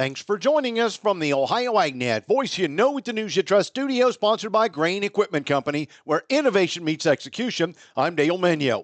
Thanks for joining us from the Ohio AgNet Voice You Know with the News You Trust studio, sponsored by Grain Equipment Company, where innovation meets execution. I'm Dale Menyo.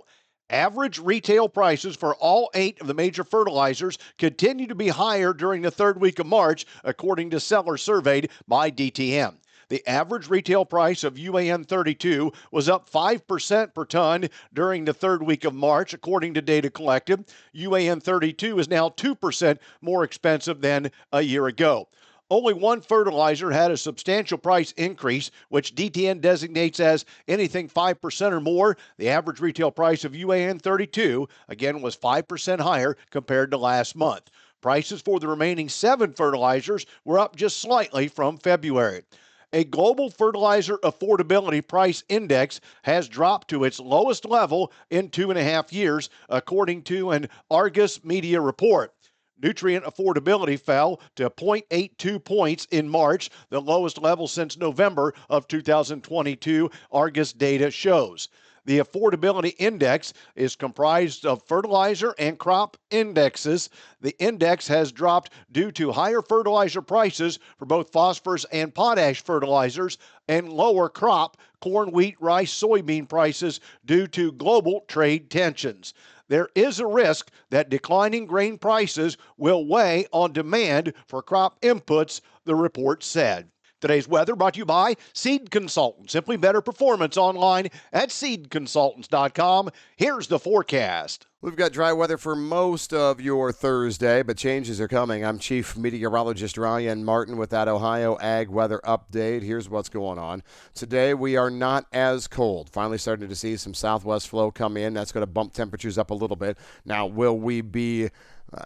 Average retail prices for all 8 of the major fertilizers continue to be higher during the third week of March, according to sellers surveyed by DTN. The average retail price of UAN 32 was up 5% per ton during the third week of March, according to data collected. UAN 32 is now 2% more expensive than a year ago. Only one fertilizer had a substantial price increase, which DTN designates as anything 5% or more. The average retail price of UAN 32, again, was 5% higher compared to last month. Prices for the remaining 7 fertilizers were up just slightly from February. A global fertilizer affordability price index has dropped to its lowest level in 2.5 years, according to an Argus Media report. Nutrient affordability fell to 0.82 points in March, the lowest level since November of 2022, Argus data shows. The affordability index is comprised of fertilizer and crop indexes. The index has dropped due to higher fertilizer prices for both phosphorus and potash fertilizers and lower crop, corn, wheat, rice, soybean prices due to global trade tensions. There is a risk that declining grain prices will weigh on demand for crop inputs, the report said. Today's weather brought to you by Seed Consultants. Simply better performance online at seedconsultants.com. Here's the forecast. We've got dry weather for most of your Thursday, but changes are coming. I'm Chief Meteorologist Ryan Martin with that Ohio Ag Weather Update. Here's what's going on. Today, we are not as cold. Finally starting to see some southwest flow come in. That's going to bump temperatures up a little bit. Now, will we be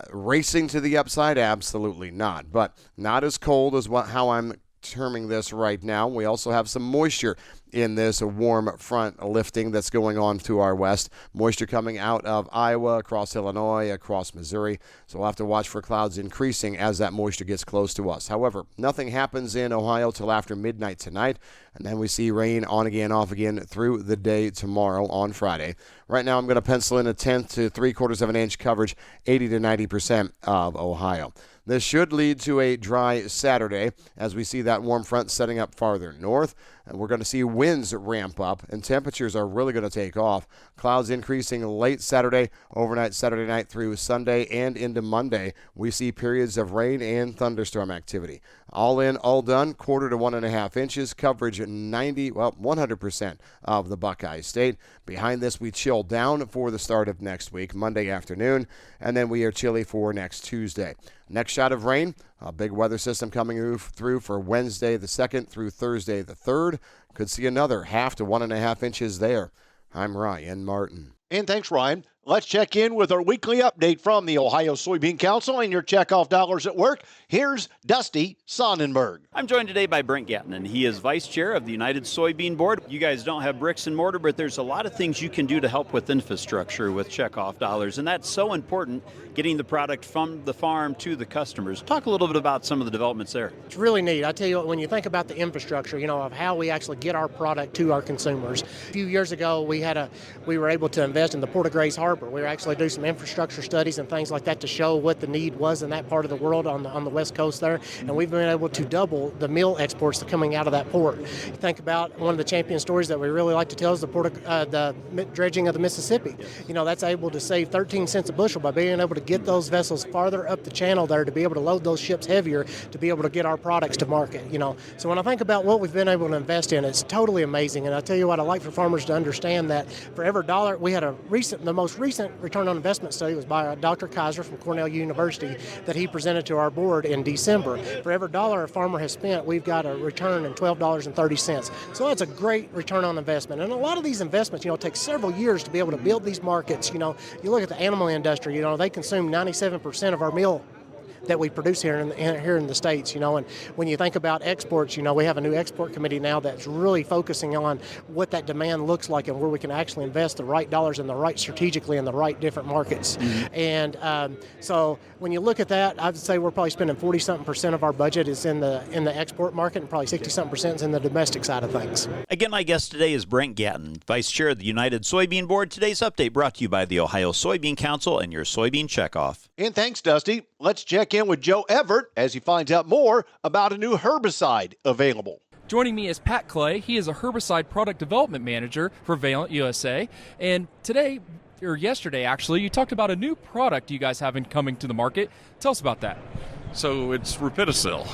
racing to the upside? Absolutely not, but not as cold as how I'm terming this right now. We also have some moisture in this warm front lifting that's going on to our west. Moisture coming out of Iowa, across Illinois, across Missouri. So we'll have to watch for clouds increasing as that moisture gets close to us. However, nothing happens in Ohio till after midnight tonight, and then we see rain on again, off again through the day tomorrow on Friday. Right now I'm going to pencil in a 1/10 to 3/4 of an inch coverage, 80 to 90% of Ohio. This should lead to a dry Saturday as we see that warm front setting up farther north. And we're going to see winds ramp up, and temperatures are really going to take off. Clouds increasing late Saturday, overnight Saturday night through Sunday, and into Monday. We see periods of rain and thunderstorm activity. All in, all done, 1/4 to 1.5 inches, coverage 100% of the Buckeye State. Behind this, we chill down for the start of next week, Monday afternoon, and then we are chilly for next Tuesday. Next shot of rain, a big weather system coming through for Wednesday the 2nd through Thursday the 3rd. Could see another 1/2 to 1.5 inches there. I'm Ryan Martin. And thanks, Ryan. Let's check in with our weekly update from the Ohio Soybean Council and your checkoff dollars at work. Here's Dusty Sonnenberg. I'm joined today by Brent Gatton, and he is vice chair of the United Soybean Board. You guys don't have bricks and mortar, but there's a lot of things you can do to help with infrastructure with checkoff dollars, and that's so important, getting the product from the farm to the customers. Talk a little bit about some of the developments there. It's really neat. I tell you what, when you think about the infrastructure, of how we actually get our product to our consumers. A few years ago, we were able to invest in the Port of Grays Harbor. We were actually do some infrastructure studies and things like that to show what the need was in that part of the world on the west coast there, and we've been able to double the meal exports that are coming out of that port. You think about one of the champion stories that we really like to tell is the dredging of the Mississippi. That's able to save 13 cents a bushel by being able to get those vessels farther up the channel there to be able to load those ships heavier to be able to get our products to market. So when I think about what we've been able to invest in, it's totally amazing. And I tell you what, I like for farmers to understand that for every dollar, we had the most recent return on investment study was by Dr. Kaiser from Cornell University that he presented to our board in December. For every dollar a farmer has spent, we've got a return in $12.30. So that's a great return on investment. And a lot of these investments, take several years to be able to build these markets. You look at the animal industry, they consume 97% of our meal that we produce here in the States, and when you think about exports, we have a new export committee now that's really focusing on what that demand looks like and where we can actually invest the right dollars in the right strategically in the right different markets. Mm-hmm. And so when you look at that, I'd say we're probably spending 40-something% of our budget is in the export market, and probably 60-something% is in the domestic side of things. Again, my guest today is Brent Gatton, vice chair of the United Soybean Board. Today's update brought to you by the Ohio Soybean Council and your soybean checkoff. And thanks, Dusty. Let's check check in with Joe Everett as he finds out more about a new herbicide available. Joining me is Pat Clay. He is a herbicide product development manager for Valent USA. And today, or yesterday actually, you talked about a new product you guys have coming to the market. Tell us about that. So it's Rapidicil,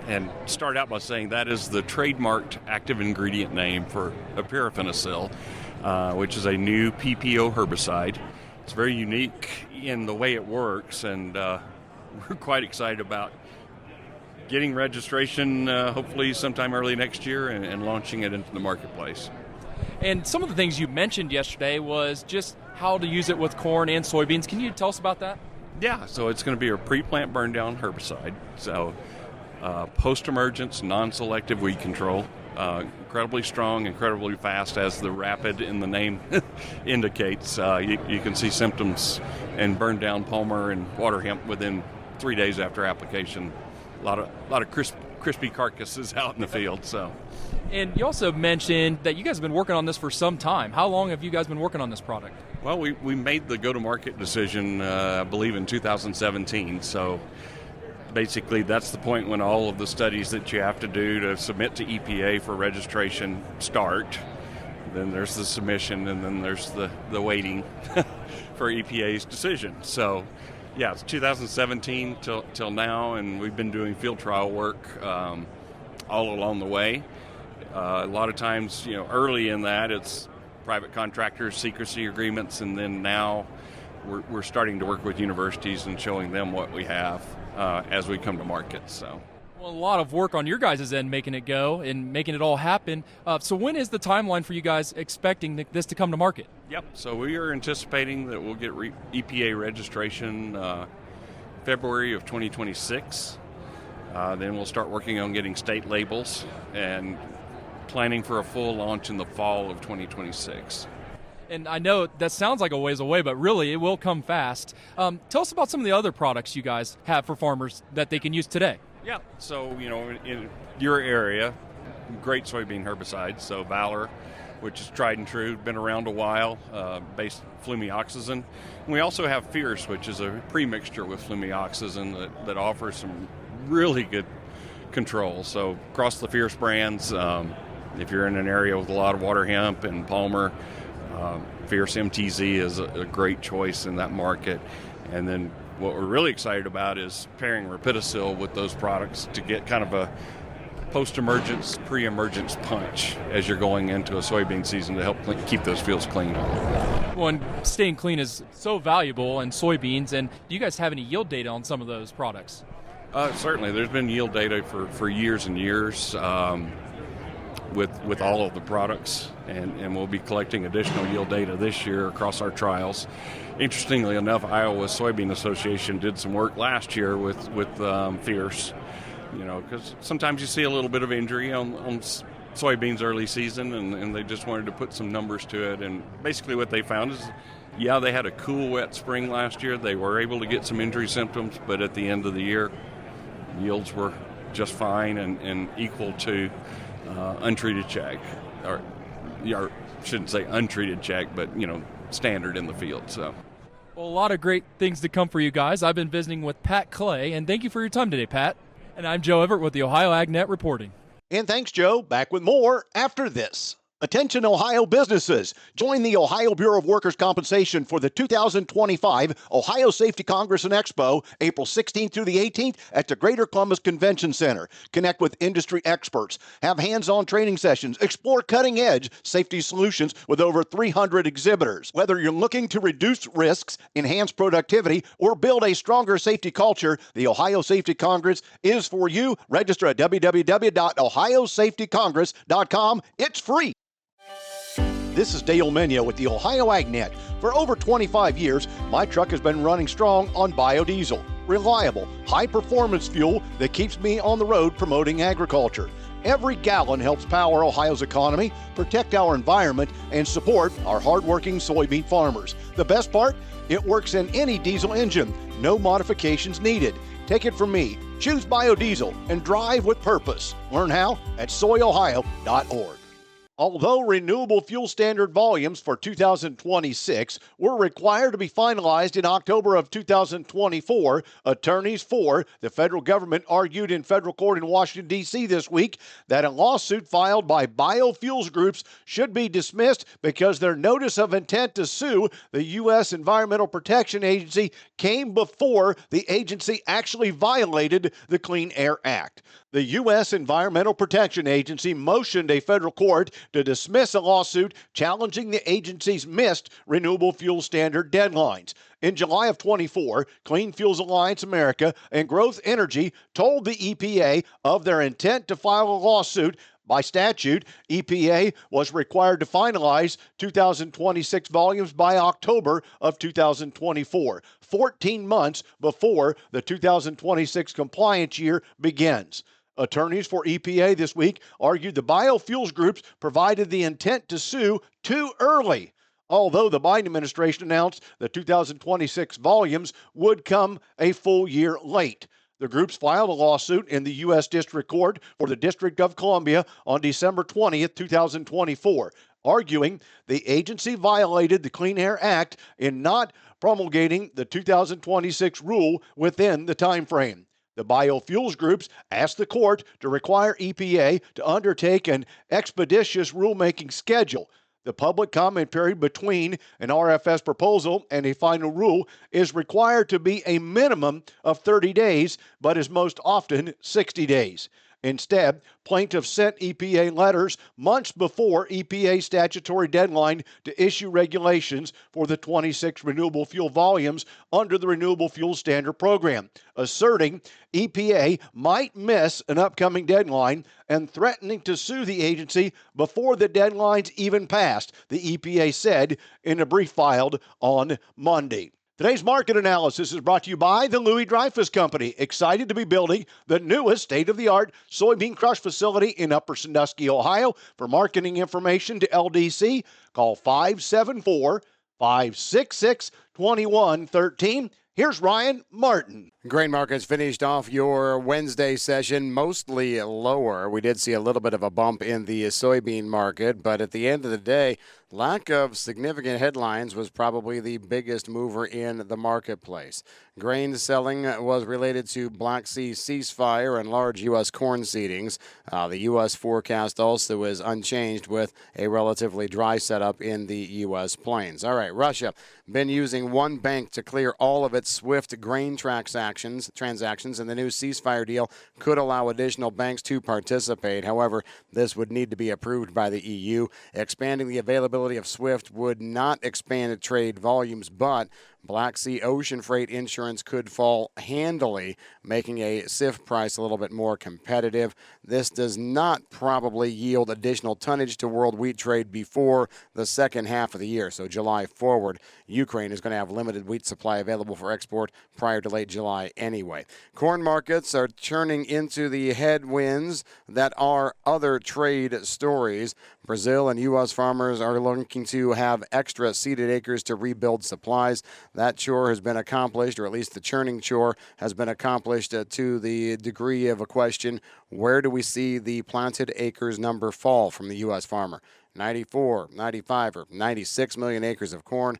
and start out by saying that is the trademarked active ingredient name for Apiraphenacil, which is a new PPO herbicide. It's very unique in the way it works, and we're quite excited about getting registration hopefully sometime early next year and launching it into the marketplace. And some of the things you mentioned yesterday was just how to use it with corn and soybeans. Can you tell us about that? Yeah, so it's going to be a pre-plant burn down herbicide. So post-emergence, non-selective weed control. Incredibly strong, incredibly fast, as the rapid in the name indicates. You can see symptoms and burn down palmer and water hemp within 3 days after application. A lot of crispy carcasses out in the field. So. And you also mentioned that you guys have been working on this for some time. How long have you guys been working on this product? Well, we made the go-to-market decision, I believe, in 2017. So basically, that's the point when all of the studies that you have to do to submit to EPA for registration start. Then there's the submission, and then there's the waiting for EPA's decision. So, yeah, it's 2017 till now, and we've been doing field trial work all along the way. A lot of times, early in that, it's private contractors, secrecy agreements, and then now we're starting to work with universities and showing them what we have as we come to market. So, well, a lot of work on your guys' end making it go and making it all happen. So when is the timeline for you guys expecting this to come to market? Yep. So we are anticipating that we'll get EPA registration February of 2026. Then we'll start working on getting state labels and planning for a full launch in the fall of 2026. And I know that sounds like a ways away, but really it will come fast. Tell us about some of the other products you guys have for farmers that they can use today. Yeah, so, in your area, great soybean herbicides. So Valor, which is tried and true, been around a while, based flumioxazin. And we also have Fierce, which is a pre-mixture with flumioxazin that offers some really good control. So across the Fierce brands, if you're in an area with a lot of water hemp and palmer, Fierce MTZ is a great choice in that market. And then what we're really excited about is pairing Rapidicil with those products to get kind of a post-emergence, pre-emergence punch as you're going into a soybean season to help keep those fields clean. Well, and staying clean is so valuable in soybeans. And do you guys have any yield data on some of those products? Certainly. There's been yield data for years and years with all of the products, and we'll be collecting additional yield data this year across our trials. Interestingly enough, Iowa Soybean Association did some work last year with Fierce, because sometimes you see a little bit of injury on soybeans early season, and they just wanted to put some numbers to it. And basically what they found is, yeah, they had a cool, wet spring last year. They were able to get some injury symptoms, but at the end of the year, yields were just fine and equal to untreated check, or shouldn't say untreated check, but standard in the field. So, well, a lot of great things to come for you guys. I've been visiting with Pat Clay, and thank you for your time today, Pat. And I'm Joe Everett with the Ohio AgNet reporting. And thanks, Joe. Back with more after this. Attention, Ohio businesses. Join the Ohio Bureau of Workers' Compensation for the 2025 Ohio Safety Congress and Expo, April 16th through the 18th at the Greater Columbus Convention Center. Connect with industry experts, have hands-on training sessions, explore cutting-edge safety solutions with over 300 exhibitors. Whether you're looking to reduce risks, enhance productivity, or build a stronger safety culture, the Ohio Safety Congress is for you. Register at www.ohiosafetycongress.com. It's free. This is Dale Menyo with the Ohio AgNet. For over 25 years, my truck has been running strong on biodiesel, reliable, high-performance fuel that keeps me on the road promoting agriculture. Every gallon helps power Ohio's economy, protect our environment, and support our hardworking soybean farmers. The best part? It works in any diesel engine. No modifications needed. Take it from me. Choose biodiesel and drive with purpose. Learn how at soyohio.org. Although renewable fuel standard volumes for 2026 were required to be finalized in October of 2024, attorneys for the federal government argued in federal court in Washington, D.C. this week that a lawsuit filed by biofuels groups should be dismissed because their notice of intent to sue the U.S. Environmental Protection Agency came before the agency actually violated the Clean Air Act. The U.S. Environmental Protection Agency motioned a federal court to dismiss a lawsuit challenging the agency's missed renewable fuel standard deadlines. In July of 24, Clean Fuels Alliance America and Growth Energy told the EPA of their intent to file a lawsuit. By statute, EPA was required to finalize 2026 volumes by October of 2024, 14 months before the 2026 compliance year begins. Attorneys for EPA this week argued the biofuels groups provided the intent to sue too early, although the Biden administration announced the 2026 volumes would come a full year late. The groups filed a lawsuit in the U.S. District Court for the District of Columbia on December 20th, 2024, arguing the agency violated the Clean Air Act in not promulgating the 2026 rule within the time frame. The biofuels groups asked the court to require EPA to undertake an expeditious rulemaking schedule. The public comment period between an RFS proposal and a final rule is required to be a minimum of 30 days, but is most often 60 days. Instead, plaintiffs sent EPA letters months before EPA's statutory deadline to issue regulations for the 26 renewable fuel volumes under the Renewable Fuel Standard Program, asserting EPA might miss an upcoming deadline and threatening to sue the agency before the deadlines even passed, the EPA said in a brief filed on Monday. Today's market analysis is brought to you by the Louis Dreyfus Company, excited to be building the newest state-of-the-art soybean crush facility in Upper Sandusky, Ohio. For marketing information to LDC, call 574-566-2113. Here's Ryan Martin. Grain markets finished off your Wednesday session mostly lower. We did see a little bit of a bump in the soybean market, but at the end of the day, lack of significant headlines was probably the biggest mover in the marketplace. Grain selling was related to Black Sea ceasefire and large U.S. corn seedings. The U.S. forecast also is unchanged with a relatively dry setup in the U.S. plains. All right, Russia been using one bank to clear all of its SWIFT grain transactions, and the new ceasefire deal could allow additional banks to participate. However, this would need to be approved by the EU. Expanding the availability of SWIFT would not expand trade volumes, but Black Sea ocean freight insurance could fall handily, making a CIF price a little bit more competitive. This does not probably yield additional tonnage to world wheat trade before the second half of the year. So July forward, Ukraine is going to have limited wheat supply available for export prior to late July anyway. Corn markets are turning into the headwinds that are other trade stories. Brazil and U.S. farmers are looking to have extra seeded acres to rebuild supplies. That chore has been accomplished, or at least the churning chore has been accomplished to the degree of a question, where do we see the planted acres number fall from the U.S. farmer? 94, 95, or 96 million acres of corn.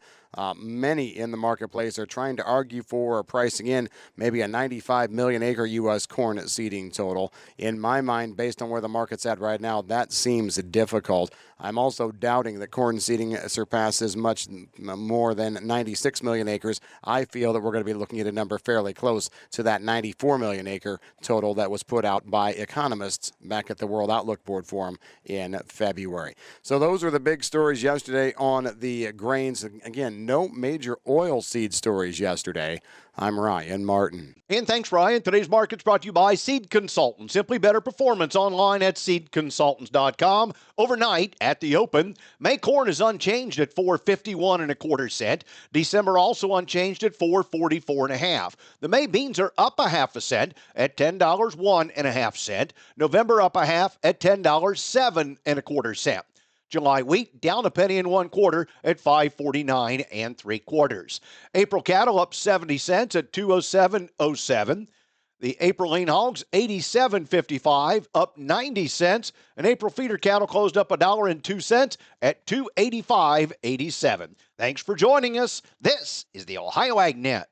Many in the marketplace are trying to argue for or pricing in maybe a 95 million acre U.S. corn seeding total. In my mind, based on where the market's at right now, that seems difficult. I'm also doubting that corn seeding surpasses much more than 96 million acres. I feel that we're going to be looking at a number fairly close to that 94 million acre total that was put out by economists back at the World Outlook Board Forum in February. So those were the big stories yesterday on the grains. Again, no major oil seed stories yesterday. I'm Ryan Martin. And thanks, Ryan. Today's market's brought to you by Seed Consultants. Simply better performance online at seedconsultants.com. Overnight at the open, May corn is unchanged at $4.51 cents. December also unchanged at $4.44.5. The May beans are up a half a cent at $10.01 November up a half at $10.07 July wheat down a penny and 1/4 at $5.49 3/4. April cattle up 70 cents at $207.07. The April lean hogs, $87.55, up 90 cents. An April feeder cattle closed up $1.02 at $285.87. Thanks for joining us. This is the Ohio AgNet.